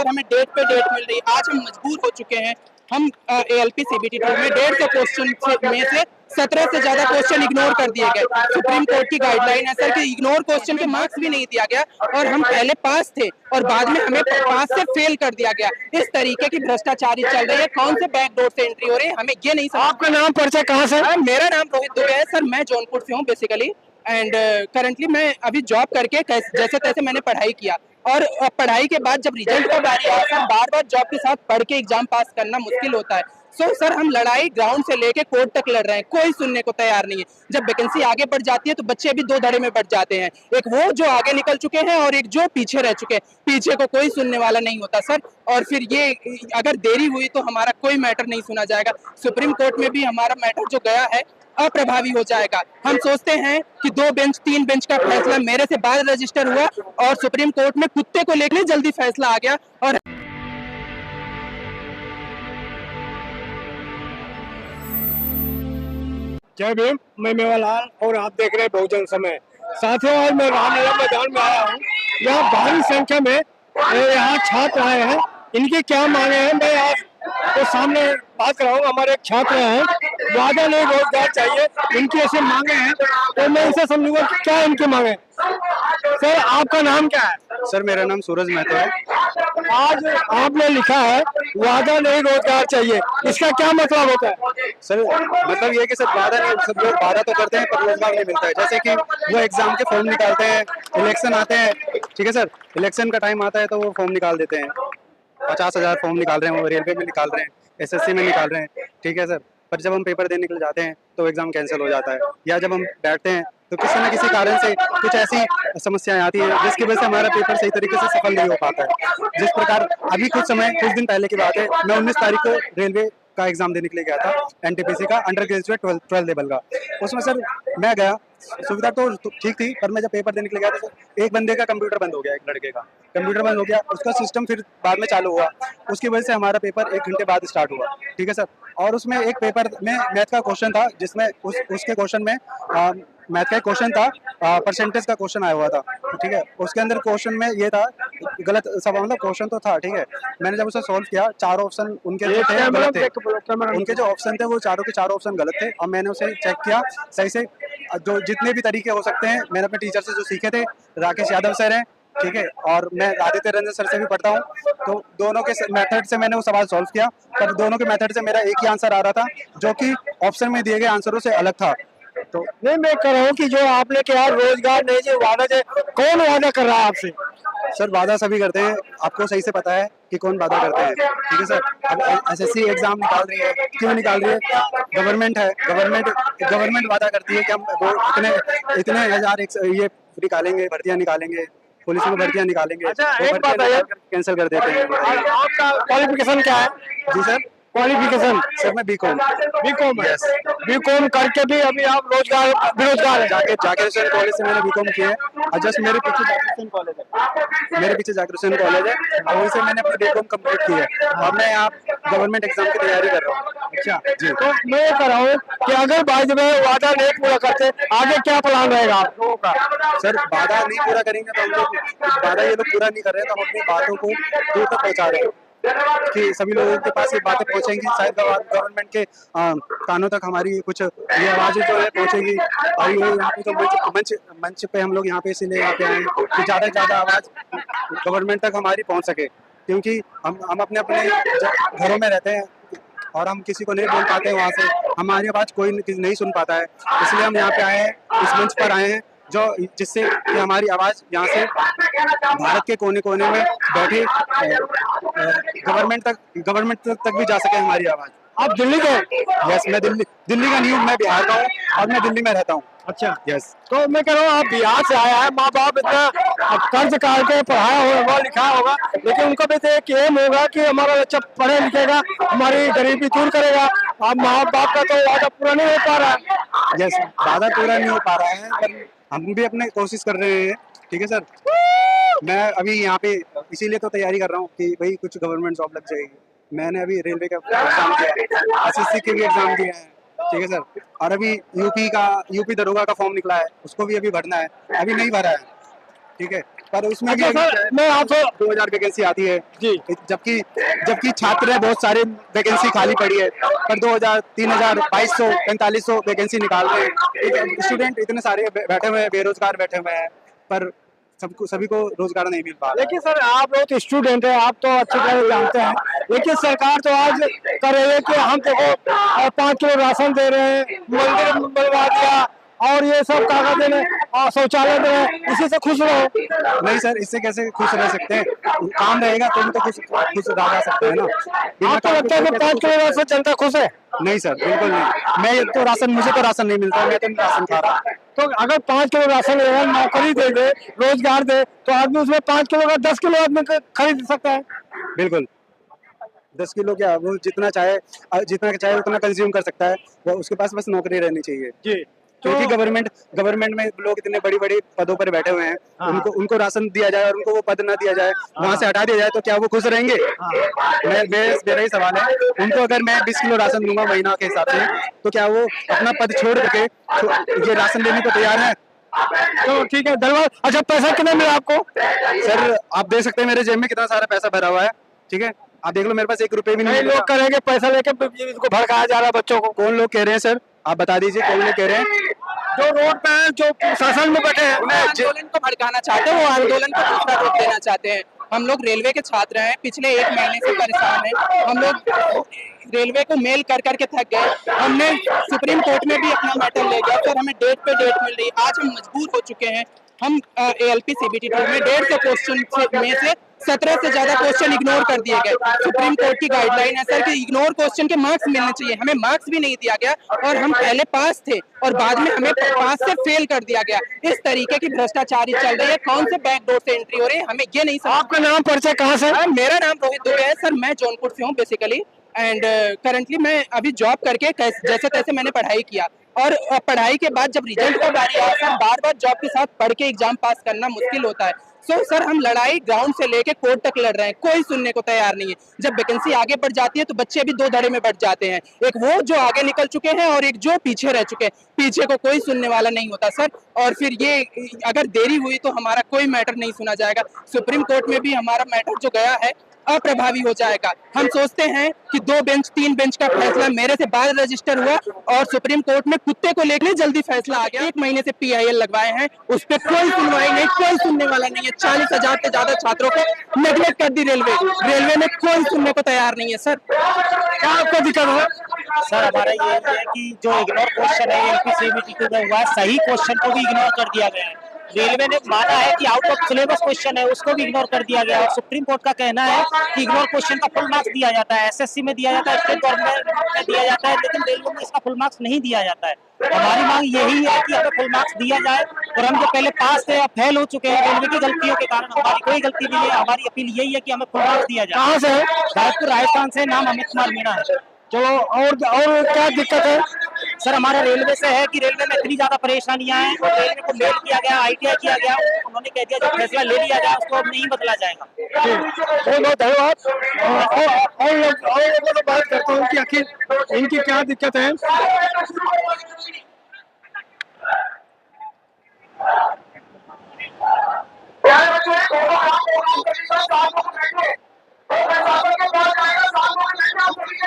Sir हमें date पे date मिल रही है। आज हम मजबूर हो चुके हैं। हम ALP CBT में 150 क्वेश्चन में से 17 से ज्यादा क्वेश्चन इग्नोर कर दिए गए। सुप्रीम कोर्ट की गाइडलाइन है सर कि इग्नोर क्वेश्चन के मार्क्स भी नहीं दिया गया, और हम पहले पास थे और बाद में हमें पास से फेल कर दिया गया। इस तरीके की भ्रष्टाचारी चल रही है। कौन से बैकडोर से एंट्री हो रही है, हमें ये नहीं समझ। आपका नाम परिचय कहाँ से? मेरा नाम रोहित दुबे है सर, मैं जौनपुर से हूँ बेसिकली, एंड करंटली मैं अभी जॉब करके जैसे तैसे मैंने पढ़ाई किया, और पढ़ाई के बाद जब रिजल्ट का बारी आया सर, बार बार जॉब के साथ पढ़ के एग्जाम पास करना मुश्किल होता है। सर हम लड़ाई ग्राउंड से लेके कोर्ट तक लड़ रहे हैं, कोई सुनने को तैयार नहीं है। जब वैकेंसी आगे बढ़ जाती है तो बच्चे भी दो धड़े में बढ़ जाते हैं, एक वो जो आगे निकल चुके हैं और एक जो पीछे रह चुके हैं। पीछे को कोई सुनने वाला नहीं होता सर, और फिर ये अगर देरी हुई तो हमारा कोई मैटर नहीं सुना जाएगा। सुप्रीम कोर्ट में भी हमारा मैटर जो गया है अप्रभावी हो जाएगा। हम सोचते हैं कि 2 बेंच 3 बेंच का फैसला मेरे से बाद रजिस्टर हुआ, और सुप्रीम कोर्ट में कुत्ते को लेकर जल्दी फैसला आ गया। और जय भीम, मैं मेवालाल और आप देख रहे हैं बहुजन समय। साथियों, आज मैं रामलीला मैदान में आया हूँ। यहाँ भारी संख्या में यहाँ छात्र आए हैं। इनकी क्या मांगे हैं, मैं आज तो सामने बात कराऊंगा। हमारे एक छात्र हैं, वादा नहीं रोजगार चाहिए, इनकी ऐसे मांगे हैं, तो मैं इनसे समझूंगा कि क्या इनकी मांगे। सर, आपका नाम क्या है? सर, मेरा नाम सूरज मेहता है। आज आपने लिखा है वादा नहीं रोजगार चाहिए, इसका क्या मतलब होता है? सर, मतलब ये कि सर वादा नहीं, सब लोग वादा तो करते हैं पर रोजगार नहीं मिलता है। जैसे कि वो एग्जाम के फॉर्म निकालते हैं, इलेक्शन आते हैं, ठीक है सर, इलेक्शन का टाइम आता है तो वो फॉर्म निकाल देते हैं। 50,000 फॉर्म निकाल रहे हैं, वो रेलवे में निकाल रहे हैं, SSC में निकाल रहे हैं, ठीक है सर। पर जब हम पेपर देने के लिए जाते हैं तो एग्जाम कैंसिल हो जाता है, या जब हम बैठते हैं तो किसी न किसी कारण से कुछ ऐसी समस्याएं आती हैं जिसकी वजह से हमारा पेपर सही तरीके से सफल नहीं हो पाता है। जिस प्रकार अभी कुछ दिन पहले की बात है, मैं 19 तारीख को रेलवे का एग्जाम देने के लिए गया था, NTPC का अंडर ग्रेजुएट 12 लेवल का। उसमें सर मैं गया, सुविधा तो ठीक थी, पर मैं जब पेपर देने के लिए गया तो एक बंदे का कंप्यूटर बंद हो गया, एक लड़के का कंप्यूटर बंद हो गया, उसका सिस्टम फिर बाद में चालू हुआ। उसकी वजह से हमारा पेपर 1 घंटे बाद स्टार्ट हुआ, ठीक है सर। और उसमें एक पेपर में मैथ का क्वेश्चन था, जिसमें उसके क्वेश्चन में मैथ का क्वेश्चन था, परसेंटेज का क्वेश्चन आया हुआ था, ठीक है। उसके अंदर क्वेश्चन में ये था, गलत सब मतलब क्वेश्चन तो था, ठीक है। मैंने जब उसे सॉल्व किया, 4 ऑप्शन उनके जो थे गलत थे, उनके जो ऑप्शन थे वो चारों के चारों ऑप्शन गलत थे। और मैंने उसे चेक किया सही से, जो जितने भी तरीके हो सकते हैं मैंने अपने टीचर से जो सीखे थे, राकेश यादव सर हैं, ठीक है, और मैं आदित्य रंजन सर से भी पढ़ता हूँ, तो दोनों के मेथड से मैंने वो सवाल सॉल्व किया। पर दोनों के मेथड से मेरा एक ही आंसर आ रहा था, जो कि ऑप्शन में दिए गए आंसरों से अलग था। तो नहीं, मैं कह रहा हूँ कि जो आपने कहा रोजगार नहीं, जो वादा है, कौन वादा कर रहा है आपसे? सर, वादा सभी करते हैं, आपको सही से पता है कि कौन वादा करते हैं, ठीक है सर। अब SSC एग्जाम निकाल रही है, क्यों निकाल रही है? गवर्नमेंट है, गवर्नमेंट वादा करती है कि हम वो इतने हजार ये निकालेंगे, भर्तियां निकालेंगे, पुलिस में भर्तियां निकालेंगे। अच्छा, एक बात है, कैंसिल कर देते हैं। आपका क्वालिफिकेशन क्या है? जी सर, क्वालिफिकेशन? सर मैं बीकॉम बीकॉम करके भी अभी आप बेरोजगार है? जाकिर हुसैन कॉलेज से मैंने बीकॉम किया है, और जस्ट मेरे पीछे जाकिर हुसैन कॉलेज है, और वहीं से मैंने अपनी बीकॉम कंप्लीट की है, और मैं यहाँ गवर्नमेंट एग्जाम की तैयारी कर रहा हूँ। अच्छा जी, तो मैं ये कर रहा हूँ कि अगर बाद में वादा नहीं पूरा करते, आगे क्या प्लान रहेगा आप लोगों का? सर, वादा नहीं पूरा करेंगे तो हम लोग, वादा ये लोग पूरा नहीं कर रहे हैं तो हम अपनी बातों को दूर तक पहुँचा रहे हैं कि सभी लोगों के पास ये बातें पहुंचेंगी, शायद गवर्नमेंट के कानों तक हमारी कुछ ये आवाज़ें जो है पहुंचेंगी। और ये यहाँ पे तो मंच पे हम लोग यहाँ पे इसीलिए यहाँ पे आए कि ज़्यादा से ज़्यादा आवाज़ गवर्नमेंट तक हमारी पहुँच सके, क्योंकि हम अपने घरों में रहते हैं और हम किसी को नहीं बोल पाते, वहाँ से हमारी आवाज़ कोई नहीं सुन पाता है। इसलिए हम यहाँ पे आए हैं, इस मंच पर आए हैं, जिससे कि हमारी आवाज़ यहाँ से भारत के कोने कोने में बैठे गवर्नमेंट तक भी जा सके हमारी आवाज़। आप दिल्ली के? यस, मैं दिल्ली का नहीं हूँ, मैं बिहार का हूँ और मैं दिल्ली में रहता हूँ। अच्छा, यस। तो मैं कह रहा हूँ आप बिहार से आया है, माँ बाप इतना कर्ज काट के पढ़ाया होगा, लिखा होगा, लेकिन उनका भी तो एक एम होगा कि हमारा बच्चा पढ़े लिखेगा, हमारी गरीबी दूर करेगा। अब माँ बाप का तो वादा पूरा नहीं हो पा रहा है। यस, वादा पूरा नहीं हो पा रहा है, पर हम भी अपने कोशिश कर रहे हैं, ठीक है सर। मैं अभी यहाँ पे इसीलिए तो तैयारी कर रहा हूँ कि भाई कुछ गवर्नमेंट जॉब लग जाएगी। मैंने अभी रेलवे का एग्जाम दिया, SSC के भी एग्जाम दिए हैं, ठीक है सर। और अभी यूपी दरोगा का फॉर्म निकला है, उसको भी अभी भरना है, अभी नहीं भरा है, ठीक है, पर उसमें भी अच्छा सर, मैं आपसे 2000 वैकेंसी आती है जी, जबकि जबकि छात्र है, बहुत सारे वैकेंसी खाली पड़ी है, पर 2000 3000 2200 4500 वैकेंसी निकाल रहे हैं। स्टूडेंट इतने सारे बैठे हुए हैं, बेरोजगार बैठे हुए हैं, पर सबको सभी को रोजगार नहीं मिल पा रहा। लेकिन सर आप लोग तो स्टूडेंट है, आप तो अच्छी तरह जानते हैं, लेकिन सरकार तो आज कर रही है कि हम देखो 5 किलो राशन दे रहे हैं, मंदिर बनवा दिया और ये सब कागज दे रहे हैं और शौचालय दे रहे हैं, इसी से खुश रहो। नहीं सर, इससे कैसे खुश रह सकते हैं? काम रहेगा तो भी तो खुश खुश रह जा सकते हैं ना। बिना आपको काम लगता है के कि 5 किलो राशन जनता खुश है? नहीं सर, बिल्कुल नहीं। मुझे तो राशन नहीं मिलता, मैं तो राशन खा रहा हूँ। तो अगर 5 किलो राशन लेगा, नौकरी दे दे, रोजगार दे, तो आदमी उसमें 5 किलो का 10 किलो आदमी खरीद सकता है। बिल्कुल, 10 किलो क्या, वो जितना चाहे उतना कंज्यूम कर सकता है, वो उसके पास बस नौकरी रहनी चाहिए जी, क्योंकि गवर्नमेंट में लोग इतने बड़ी बड़ी पदों पर बैठे हुए हैं, हाँ। उनको राशन दिया जाए और उनको वो पद ना दिया जाए, वहाँ से हटा दिया जाए, तो क्या वो खुश रहेंगे? मेरा ही सवाल है। उनको अगर मैं 20 किलो राशन दूंगा महीना के हिसाब से, तो क्या वो अपना पद छोड़ करके ये राशन लेने को तैयार है? तो ठीक है, धन्यवाद। अच्छा, पैसा कितना मिला आपको? सर आप देख सकते हैं मेरे जेब में कितना सारा पैसा भरा हुआ है, ठीक है, आप देख लो, मेरे पास 1 रुपए भी नहीं कई है। लोग करेंगे पैसा लेके इसको भड़काया जा रहा है बच्चों को। कौन लोग कह रहे हैं सर, आप बता दीजिए, कौन लोग कह रहे हैं? जो रोड पे हैं, जो शासन में बैठे हैं, आंदोलन को भड़काना चाहते हैं, वो आंदोलन को दूसरा रूप देना चाहते हैं। हम लोग रेलवे के छात्र हैं, पिछले 1 महीने से परेशान हैं। हम लोग रेलवे को मेल कर करके थक गए। हमने सुप्रीम कोर्ट में भी अपना मैटर ले गया, सर हमें डेट पे डेट मिल रही है। आज हम मजबूर हो चुके हैं। हम ALP CBT में 150 क्वेश्चन में से 17 से ज्यादा क्वेश्चन इग्नोर कर दिए गए। सुप्रीम कोर्ट की गाइडलाइन है सर कि इग्नोर क्वेश्चन के मार्क्स मिलने चाहिए, हमें मार्क्स भी नहीं दिया गया और हम पहले पास थे और बाद में हमें पास से फेल कर दिया गया। इस तरीके की भ्रष्टाचारी चल रही है, कौन से बैकडोर से एंट्री हो रही है, हमें ये नहीं समझ। आपका नाम परिचय कहाँ से? मेरा नाम रोहित दुबे है सर, मैं जौनपुर से हूँ बेसिकली एंड करंटली मैं अभी जॉब करके जैसे तैसे मैंने पढ़ाई किया और पढ़ाई के बाद जब रिजल्ट का बारी आया सर, बार बार जॉब के साथ पढ़ के एग्जाम पास करना मुश्किल होता है। सर हम लड़ाई ग्राउंड से लेके कोर्ट तक लड़ रहे हैं, कोई सुनने को तैयार नहीं है। जब वैकेंसी आगे बढ़ जाती है तो बच्चे भी 2 धड़े में बढ़ जाते हैं, एक वो जो आगे निकल चुके हैं और एक जो पीछे रह चुके हैं। पीछे को कोई सुनने वाला नहीं होता सर, और फिर ये अगर देरी हुई तो हमारा कोई मैटर नहीं सुना जाएगा। सुप्रीम कोर्ट में भी हमारा मैटर जो गया है अप्रभावी हो जाएगा। हम सोचते हैं कि 2 बेंच 3 बेंच का फैसला मेरे से बाद रजिस्टर हुआ और सुप्रीम कोर्ट में कुत्ते को लेकर जल्दी फैसला आ गया। 1 महीने से PIL लगवाए हैं, उस पर कोई सुनवाई नहीं, कोई सुनने वाला नहीं है। 40,000 से ज्यादा छात्रों को नेग्लेक्ट कर दी रेलवे में कोई सुनने को तैयार नहीं है सर। क्या आपको दिक्कत है? सर हमारा ये है कि जो इग्नोर क्वेश्चन है LP CBT में हुआ है, सही क्वेश्चन को भी इग्नोर कर दिया गया है। रेलवे ने माना है कि आउट ऑफ सिलेबस क्वेश्चन है, उसको भी इग्नोर कर दिया गया है। और सुप्रीम कोर्ट का कहना है कि इग्नोर क्वेश्चन का फुल मार्क्स दिया जाता है, SSC में दिया जाता है, स्टेट गवर्नमेंट में दिया जाता है, लेकिन रेलवे में इसका फुल मार्क्स नहीं दिया जाता है। हमारी मांग यही है कि हमें फुल मार्क्स दिया जाए और हम जो पहले पास थे अब फेल हो चुके हैं रेलवे की गलतियों के कारण। हमारी कोई गलती नहीं है, हमारी अपील यही है कि हमें फुल मार्क्स दिया जाए। कहाँ से है? रायपुर राजस्थान से, नाम अमित कुमार मीणा है। चलो, और क्या दिक्कत है? सर हमारा रेलवे से है कि रेलवे में इतनी ज्यादा परेशानियां हैं और रेलवे को मेल किया गया, ITI किया गया, उन्होंने कह दिया जो फैसला ले लिया जाए उसको अब नहीं बदला जाएगा। बहुत बहुत धन्यवाद। और लोगों से बात करता हूँ कि आखिर इनकी क्या दिक्कत है।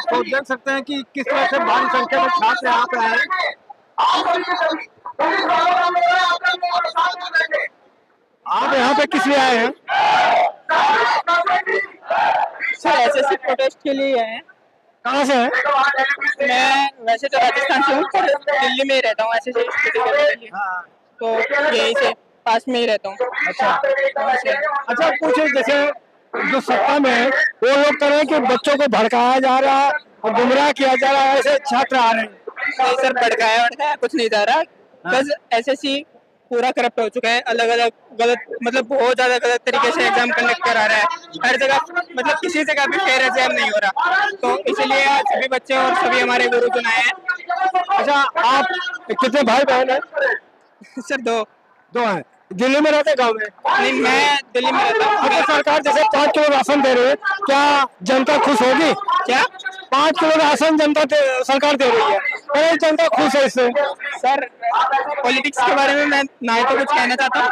तो देख सकते हैं कि किस तरह से भारी संख्या में छात्र यहाँ पे आए। आप यहाँ पे किस लिए आए हैं? सर SSC प्रोटेस्ट के लिए आए हैं। कहाँ से है? मैं वैसे तो राजस्थान से हूँ पर दिल्ली में ही रहता हूँ, SSC के लिए तो यही से पास में ही रहता हूँ। अच्छा, कुछ जैसे जो सत्ता में है वो लोग कह रहे हैं कि बच्चों को भड़काया जा रहा है और गुमराह किया जा रहा है, ऐसे छात्र आ रहे हैं। नहीं सर, भड़काया कुछ नहीं जा रहा, बस SSC पूरा करप्ट हो चुका है। अलग अलग गलत, मतलब बहुत ज्यादा गलत तरीके से एग्जाम कंडक्ट करा रहा है हर जगह, मतलब किसी जगह भी फेयर एग्जाम नहीं हो रहा, तो इसलिए आज सभी बच्चे और सभी हमारे गुरुजन आए हैं। अच्छा, आप कितने भाई बहन हैं? सर 2 हैं। दिल्ली में रहते, गाँव में? नहीं, मैं दिल्ली में रहता हूँ। अच्छा, सरकार जैसे 5 किलो राशन दे रही है, क्या जनता खुश होगी? क्या 5 किलो राशन सरकार दे रही है, और जनता खुश है इससे। सर पॉलिटिक्स के बारे में मैं ना तो कुछ कहना चाहता हूँ,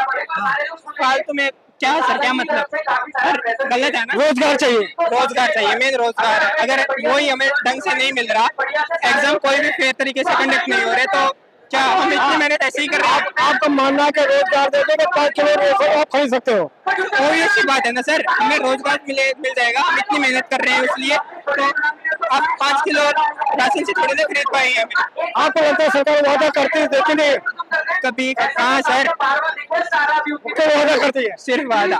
फालतू में क्या सर, क्या मतलब सर, गलत है ना। रोजगार चाहिए, रोजगार चाहिए, मेन रोजगार है। अगर वही हमें ढंग से नहीं मिल रहा, एग्जाम कोई भी फेयर तरीके से कंडक्ट नहीं हो रहे, तो क्या हम इतनी मेहनत ऐसे ही कर रहे हैं? आपका मानना है कि रोजगार दे दो तो 5 किलो रेशन आप खरीद सकते हो? कोई अच्छी बात है ना सर, हमें रोजगार मिल जाएगा, हम इतनी मेहनत कर रहे हैं इसलिए, तो आप 5 किलो राशन से थोड़ी ना खरीद पाएंगे हमें। आपको लगता है सरकार वादा करती है, देखी नहीं? कभी कहाँ सर, क्या वादा करती है? सिर्फ वादा।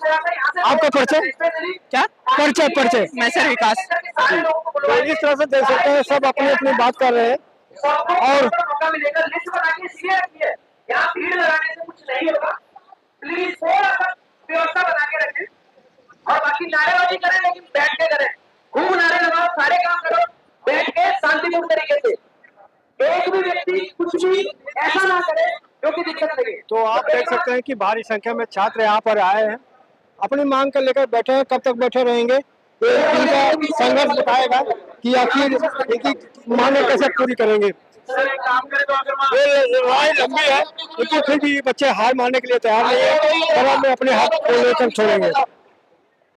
आपका परिचय क्या? परिचय मैं सर विकास। तो इस तरह से देख सकते हैं, सब अपनी अपनी बात कर रहे हैं। और लिस्ट बना के इसलिए रखिए, यहाँ भीड़ लगाने से कुछ नहीं होगा। प्लीज थोड़ा सा व्यवस्था बना के रखें, और बाकी नारेबाजी करें लेकिन बैठ के करें। खूब नारे लगाओ, सारे काम करो बैठ के शांतिपूर्ण तरीके से। एक भी व्यक्ति कुछ भी ऐसा ना करे जो कि दिक्कत लगे। तो आप देख सकते हैं कि भारी संख्या में छात्र यहाँ पर आए हैं, अपनी मांग को लेकर बैठे हैं। कब तक बैठे रहेंगे ये इनका संघर्ष बताएगा कि आखिर इनकी मांगे कैसे पूरी करेंगे। ये लड़ाई लंबी है, लेकिन फिर भी बच्चे हार मानने के लिए तैयार नहीं है, और हम अपने हाथ को लेकर छोड़ेंगे।